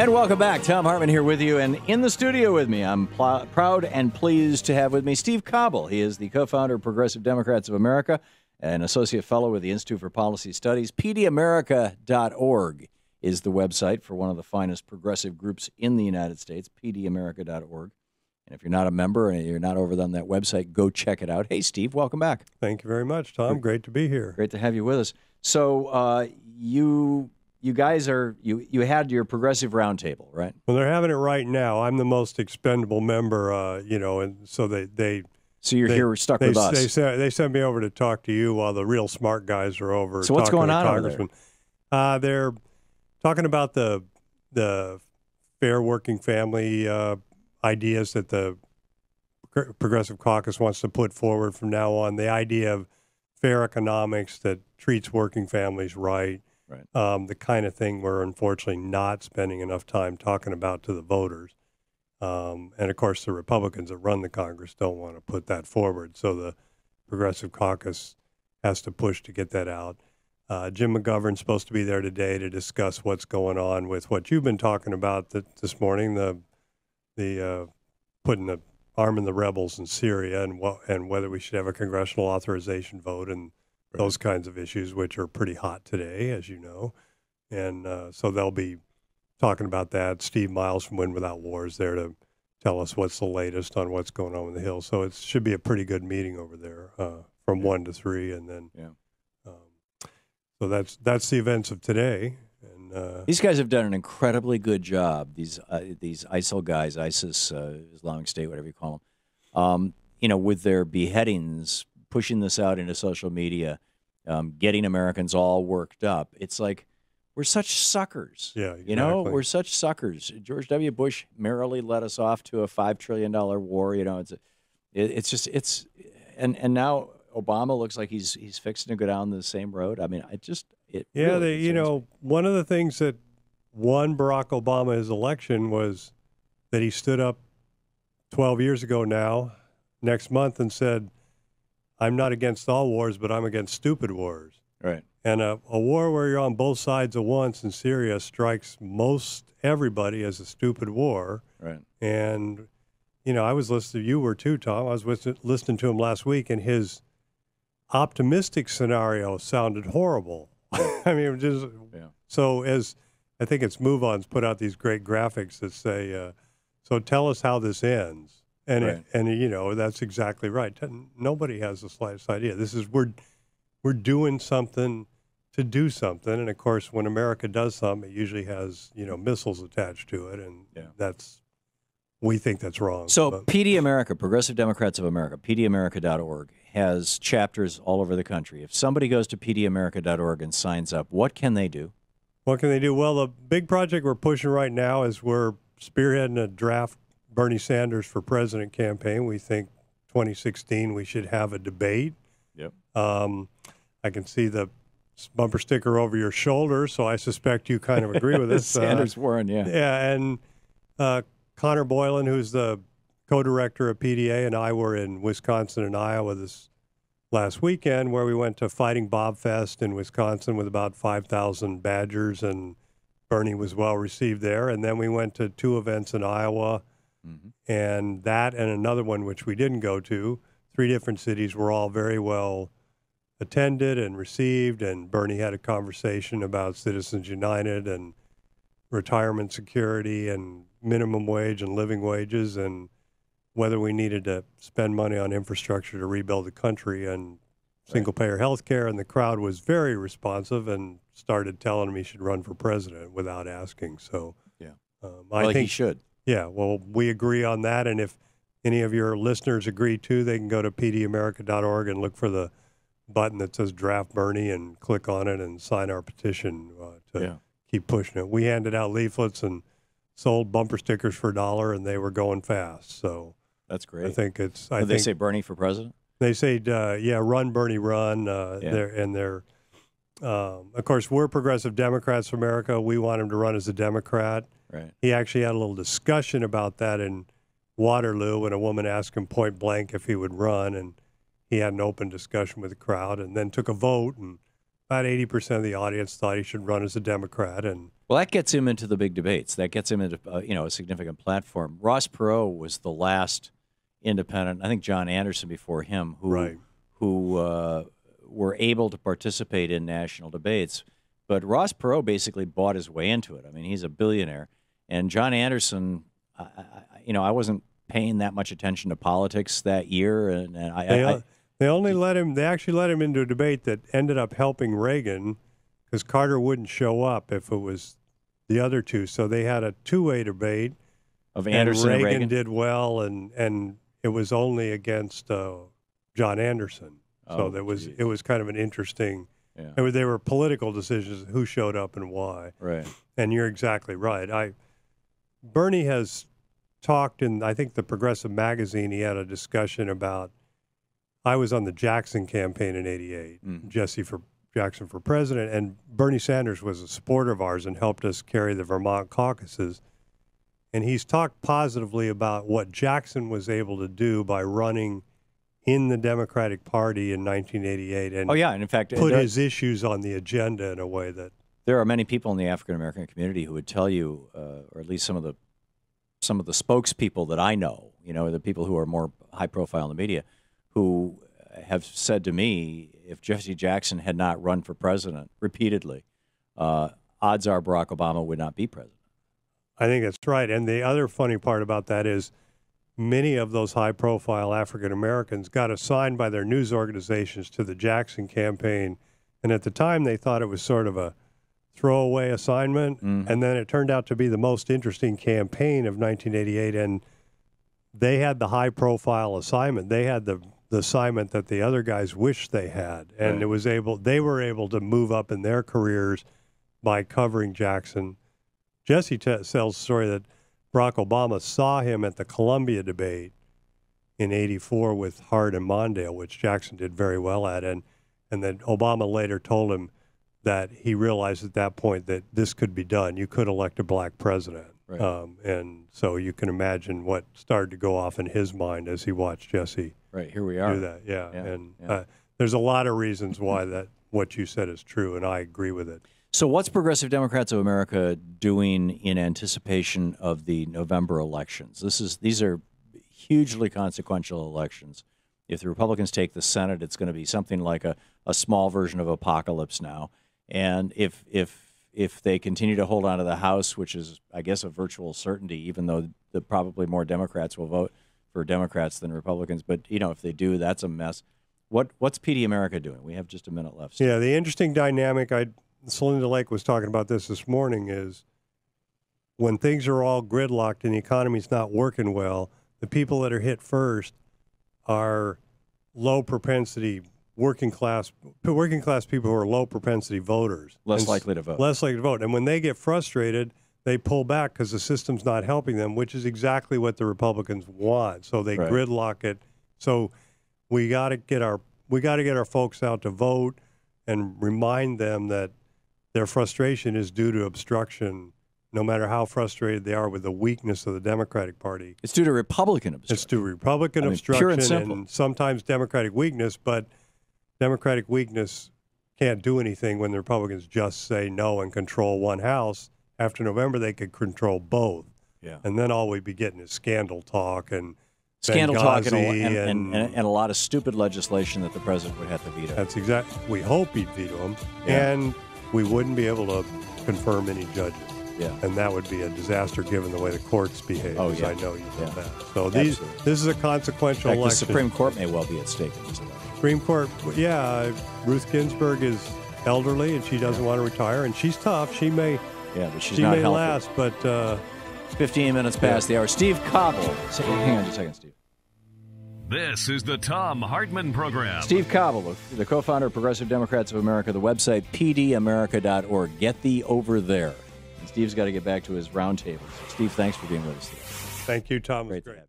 And welcome back. Thom Hartmann here with you, and in the studio with me, I'm proud and pleased to have with me Steve Cobble. He is the co-founder of Progressive Democrats of America, an associate fellow with the Institute for Policy Studies. PDAmerica.org is the website for one of the finest progressive groups in the United States, PDAmerica.org. And if you're not a member and you're not over on that website, go check it out. Hey, Steve, welcome back. Thank you very much, Tom. Great to be here. Great to have you with us. So you guys you had your progressive roundtable, right? Well, they're having it right now. I'm the most expendable member, and so they So you're here stuck with us. They sent me over to talk to you while the real smart guys are over. So what's going on over there? They're talking about the fair working family ideas that the Progressive Caucus wants to put forward from now on. The idea of fair economics that treats working families right. Right. The kind of thing we're unfortunately not spending enough time talking about to the voters. And, of course, the Republicans that run the Congress don't want to put that forward. So the Progressive Caucus has to push to get that out. Jim McGovern's supposed to be there today to discuss what's going on with what you've been talking about this morning, the putting the arming the rebels in Syria and whether we should have a congressional authorization vote and those kinds of issues, which are pretty hot today, as you know. And so they'll be talking about that. Steve Miles from Win Without War is there to tell us what's the latest on what's going on with the Hill. So it should be a pretty good meeting over there from 1 to 3. And then, so that's the events of today. And these guys have done an incredibly good job. These ISIL guys, ISIS, Islamic State, whatever you call them, with their beheadings, pushing this out into social media, getting Americans all worked up. It's like we're such suckers. Yeah, exactly. We're such suckers. George W. Bush merrily led us off to a $5 trillion war. And now Obama looks like he's fixing to go down the same road. I mean, one of the things that won Barack Obama his election was that he stood up 12 years ago now, next month, and said, I'm not against all wars, but I'm against stupid wars. Right. And a war where you're on both sides at once in Syria strikes most everybody as a stupid war. Right. And, I was listening, you were too, Tom. I was listening to him last week, and his optimistic scenario sounded horrible. I mean, So as I think it's Move On's put out these great graphics that say, so tell us how this ends. And that's exactly right. Nobody has the slightest idea. This is we're doing something to do something, and of course, when America does something, it usually has missiles attached to it, and we think that's wrong. So PD America, Progressive Democrats of America, PDAmerica.org has chapters all over the country. If somebody goes to PDAmerica.org and signs up, what can they do? What can they do? Well, the big project we're pushing right now is we're spearheading a draft Bernie Sanders for president campaign. We think 2016 we should have a debate. Yep. I can see the bumper sticker over your shoulder, so I suspect you kind of agree with us. Sanders Warren, yeah. Yeah, and Connor Boylan, who's the co-director of PDA, and I were in Wisconsin and Iowa this last weekend, where we went to Fighting Bob Fest in Wisconsin with about 5,000 Badgers, and Bernie was well received there. And then we went to 2 events in Iowa. Mm-hmm. And that and another one, which we didn't go to, 3 different cities, were all very well attended and received. And Bernie had a conversation about Citizens United and retirement security and minimum wage and living wages and whether we needed to spend money on infrastructure to rebuild the country and single-payer health care. And the crowd was very responsive and started telling him he should run for president without asking. So I think he should. Yeah, well, we agree on that, and if any of your listeners agree too, they can go to pdamerica.org and look for the button that says Draft Bernie and click on it and sign our petition to keep pushing it. We handed out leaflets and sold bumper stickers for $1, and they were going fast. So that's great. I think it's. Did they say Bernie for president? They say, run Bernie, run. They're of course, we're Progressive Democrats for America. We want him to run as a Democrat. Right. He actually had a little discussion about that in Waterloo when a woman asked him point blank if he would run, and he had an open discussion with the crowd and then took a vote, and about 80% of the audience thought he should run as a Democrat. And Well, that gets him into the big debates. That gets him into a significant platform. Ross Perot was the last independent. I think John Anderson before him, who were able to participate in national debates. But Ross Perot basically bought his way into it. I mean, he's a billionaire, and John Anderson. I wasn't paying that much attention to politics that year, and they actually let him into a debate that ended up helping Reagan, because Carter wouldn't show up if it was the other two. So they had a two-way debate of Anderson and and Reagan did well, and it was only against John Anderson. So it was kind of an interesting. Yeah. They were political decisions, who showed up and why. Right. And you're exactly right. Bernie has talked in, I think, the Progressive Magazine. He had a discussion about. I was on the Jackson campaign in '88, Jackson for president, and Bernie Sanders was a supporter of ours and helped us carry the Vermont caucuses. And he's talked positively about what Jackson was able to do by running in the Democratic Party in 1988, and and in fact, put his issues on the agenda in a way that there are many people in the African American community who would tell you, or at least some of the spokespeople that I know, the people who are more high profile in the media, who have said to me, if Jesse Jackson had not run for president repeatedly, odds are Barack Obama would not be president. I think that's right. And the other funny part about that is many of those high-profile African Americans got assigned by their news organizations to the Jackson campaign. And at the time, they thought it was sort of a throwaway assignment. And then it turned out to be the most interesting campaign of 1988. And they had the high-profile assignment. They had the assignment that the other guys wished they had. And they were able to move up in their careers by covering Jackson. Jesse tells the story that Barack Obama saw him at the Columbia debate in '84 with Hart and Mondale, which Jackson did very well at, and then Obama later told him that he realized at that point that this could be done. You could elect a black president. Right. And so you can imagine what started to go off in his mind as he watched Jesse here we are. do that. And there's a lot of reasons why what you said is true, and I agree with it. So what's Progressive Democrats of America doing in anticipation of the November elections? These are hugely consequential elections. If the Republicans take the Senate, it's going to be something like a small version of apocalypse now. And if they continue to hold on to the House, which is, I guess, a virtual certainty, even though probably more Democrats will vote for Democrats than Republicans. But, if they do, that's a mess. What's PD America doing? We have just a minute left. Yeah, the interesting dynamic, Celinda Lake was talking about this morning, is when things are all gridlocked and the economy's not working well, the people that are hit first are low propensity working class people who are low propensity voters. Less likely to vote. Less likely to vote. And when they get frustrated, they pull back because the system's not helping them, which is exactly what the Republicans want. So they gridlock it. So we got to get our folks out to vote and remind them that their frustration is due to obstruction, no matter how frustrated they are with the weakness of the Democratic Party. It's due to Republican obstruction. It's due to Republican obstruction and sometimes Democratic weakness, but Democratic weakness can't do anything when the Republicans just say no and control one house. After November, they could control both. Yeah. And then all we'd be getting is scandal talk and a lot of stupid legislation that the president would have to veto. That's exactly. We hope he'd veto them. Yeah. And we wouldn't be able to confirm any judges. Yeah. And that would be a disaster given the way the courts behave, I know you know that. So this is a consequential election. The Supreme Court may well be at stake in this election. Supreme Court, Ruth Ginsburg is elderly and she doesn't want to retire, and she's tough. She may but she's not healthy. Last, but 15 minutes past the hour. Steve Cobble. Hang on just a second, Steve. This is the Thom Hartmann Program. Steve Cobble, the co-founder of Progressive Democrats of America, the website pdamerica.org. Get thee over there. And Steve's got to get back to his roundtable. So Steve, thanks for being with us today. Thank you, Tom. Great to have you.